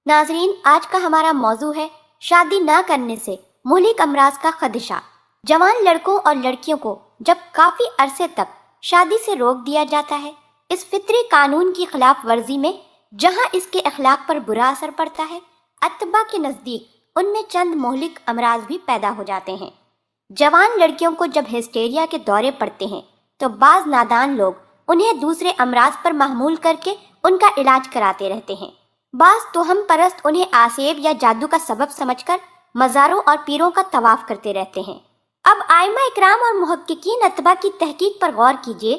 नाजरीन, आज का हमारा मौजू है शादी ना करने से मुहलिक अमराज का खदशा। जवान लड़कों और लड़कियों को जब काफी अरसे तक शादी से रोक दिया जाता है, इस फितरी कानून की खिलाफ वर्जी में जहां इसके अखलाक पर बुरा असर पड़ता है, अतबा के नजदीक उनमें चंद मुहलिक अमराज भी पैदा हो जाते हैं। जवान लड़कियों को जब हिस्टेरिया के दौरे पड़ते हैं तो बाज नादान लोग उन्हें दूसरे अमराज पर महमूल करके उनका इलाज कराते रहते हैं। बाज तोहम परस्त उन्हें आसेब या जादू का सबब समझकर मज़ारों और पीरों का तवाफ करते रहते हैं। अब आइमा इकराम और मुहक्किकीन अतबा की तहकीक पर गौर कीजिए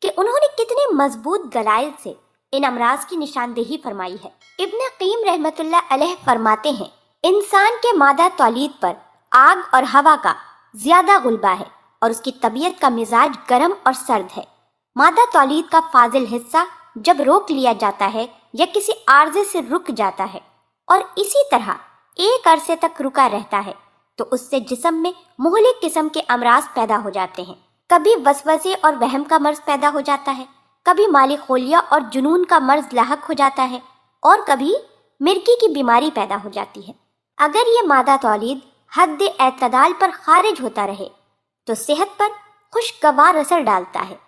कि उन्होंने कितने मजबूत दलाइल से इन अमराज की निशानदेही फरमाई है। इब्न क़य्यिम रहमतुल्लाह अलैह फरमाते हैं, इंसान के मादा तौलीद पर आग और हवा का ज्यादा गुलबा है और उसकी तबीयत का मिजाज गर्म और सर्द है। मादा तौलीद का फाजिल हिस्सा जब रोक लिया जाता है या किसी आर्जे से रुक जाता है और इसी तरह एक अरसे तक रुका रहता है तो उससे जिस्म में मुहलिक किस्म के अमराज पैदा हो जाते हैं। कभी वसवसे और वहम का मर्ज पैदा हो जाता है, कभी माली खोलिया और जुनून का मर्ज लाहक हो जाता है और कभी मिर्गी की बीमारी पैदा हो जाती है। अगर ये मादा तौलीद हद एतदाल पर खारिज होता रहे तो सेहत पर खुशगवार असर डालता है।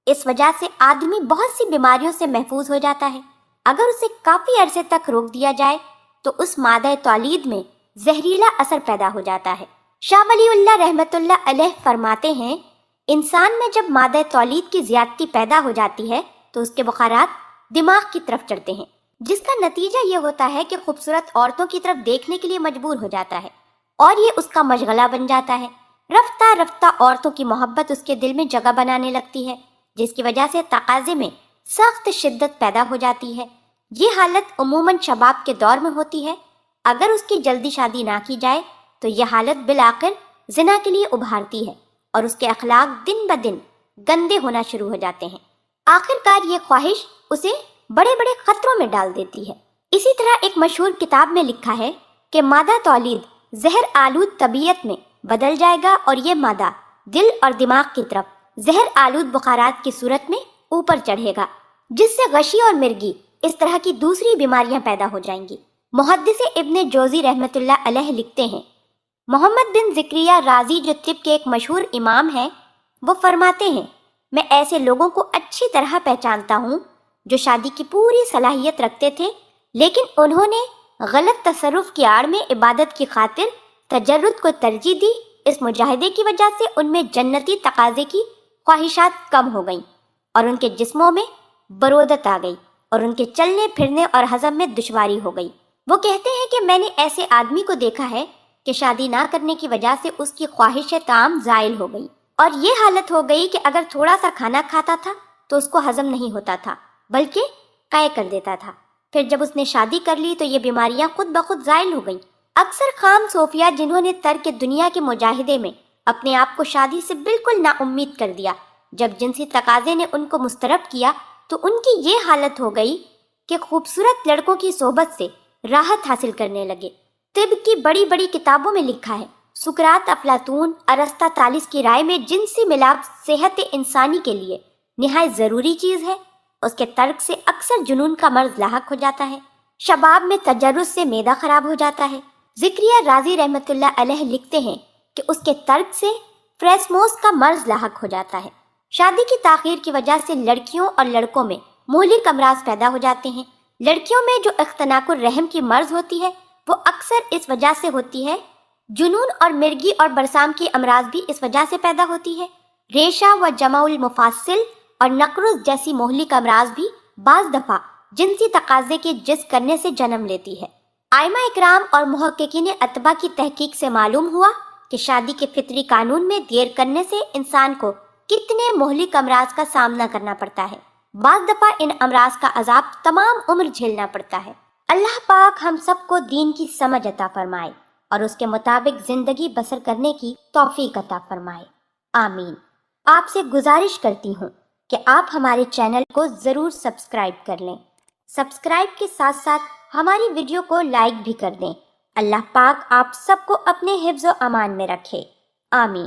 इस वजह से आदमी बहुत सी बीमारियों से महफूज हो जाता है। अगर उसे काफी अरसे तक रोक दिया जाए तो उस मादा तौलीद में जहरीला असर पैदा हो जाता है। शाह वलीउल्लाह रहमतुल्लाह अलैह फरमाते हैं, इंसान में जब मादा तौलीद की ज्यादती पैदा हो जाती है तो उसके बुखारात दिमाग की तरफ चढ़ते हैं, जिसका नतीजा ये होता है कि खूबसूरत औरतों की तरफ देखने के लिए मजबूर हो जाता है और ये उसका मशगला बन जाता है। रफ्ता रफ्ता औरतों की मोहब्बत उसके दिल में जगह बनाने लगती है, जिसकी वजह से तकाजे में सख्त शिद्दत पैदा हो जाती है। ये हालत उमूमन शबाब के दौर में होती है। अगर उसकी जल्दी शादी ना की जाए तो यह हालत बिलाखिर जिना के लिए उभारती है और उसके अखलाक दिन ब दिन गंदे होना शुरू हो जाते हैं। आखिरकार ये ख्वाहिश उसे बड़े बड़े खतरों में डाल देती है। इसी तरह एक मशहूर किताब में लिखा है कि मादा तौलीद जहर आलूद तबीयत में बदल जाएगा और ये मादा दिल और दिमाग की तरफ जहर आलूद बुखारात की सूरत में ऊपर चढ़ेगा, जिससे गशी और मिर्गी इस तरह की दूसरी बीमारियां पैदा हो जाएंगी। मुहद्दिस इब्न जोजी रहमतुल्लाह अलैह लिखते हैं, मोहम्मद बिन ज़िक्रिया राजी जो तिब के एक मशहूर इमाम हैं, वो फरमाते हैं, मैं ऐसे लोगों को अच्छी तरह पहचानता हूँ जो शादी की पूरी सलाहियत रखते थे, लेकिन उन्होंने गलत तसर्रुफ की आड़ में इबादत की खातिर तजर्रुद को तरजीह दी। इस मुजाहिदे की वजह से उनमें जन्नती तकाजे की ख्वाहिशात कम हो गईं और उनके जिस्मों में बरोदत आ गई और उनके चलने फिरने और हजम में दुश्वारी हो गई। वो कहते हैं कि मैंने ऐसे आदमी को देखा है कि शादी ना करने की वजह से उसकी ख्वाहिश ताम जायल हो गई और ये हालत हो गई कि अगर थोड़ा सा खाना खाता था तो उसको हजम नहीं होता था, बल्कि कायल कर देता था। फिर जब उसने शादी कर ली तो ये बीमारियां खुद ब खुद जायल हो गईं। अक्सर खाम सोफिया जिन्होंने तर्क दुनिया के मुजाहिदे में अपने आप को शादी से बिल्कुल नाउम्मीद कर दिया, जब जिनसी तकाजे ने उनको मुस्तरब किया तो उनकी ये हालत हो गई कि खूबसूरत लड़कों की सोहबत से राहत हासिल करने लगे। तिब की बड़ी बड़ी किताबों में लिखा है, सुकरात, अफलातून, अरस्ता तालिस की राय में जिनसी मिलाप सेहत इंसानी के लिए निहायत जरूरी चीज है। उसके तर्क से अक्सर जुनून का मर्ज लाहक हो जाता है, शबाब में तजर्रुज से मैदा खराब हो जाता है। ज़िक्रिया राजी रहमतुल्लाह अलैह लिखते हैं कि उसके तर्क से फ्रेस्मोस का मर्ज लाहक हो जाता है। शादी की ताखीर की वजह से लड़कियों और लड़कों में मुहलिक अमराज पैदा हो जाते हैं। लड़कियों में जो इख्तनाकुर रहम की मर्ज होती है वो अक्सर इस वजह से होती है। जुनून और मिर्गी और बरसाम की अमराज भी इस वजह से पैदा होती है। रेशा व जमाउल मुफासिल और नकरुज जैसी मुहलिक अमराज भी बाज दफा जिनसी तकाजे के जिस करने से जन्म लेती है। आइमा इकराम और मुहक्किकीन अतबा की तहकीक से मालूम हुआ कि शादी के फितरी कानून में देर करने से इंसान को कितने मुहलिक अमराज का सामना करना पड़ता है। बाज़ दफा इन अमराज का अजाब तमाम उम्र झेलना पड़ता है। अल्लाह पाक हम सबको दीन की समझ अता फरमाए और उसके मुताबिक जिंदगी बसर करने की तौफीक अता फरमाए, आमीन। आपसे गुजारिश करती हूँ कि आप हमारे चैनल को जरूर सब्सक्राइब कर लें। सब्सक्राइब के साथ साथ हमारी वीडियो को लाइक भी कर दें। अल्लाह पाक आप सबको अपने हिफ्ज़ व अमान में रखे, आमीन।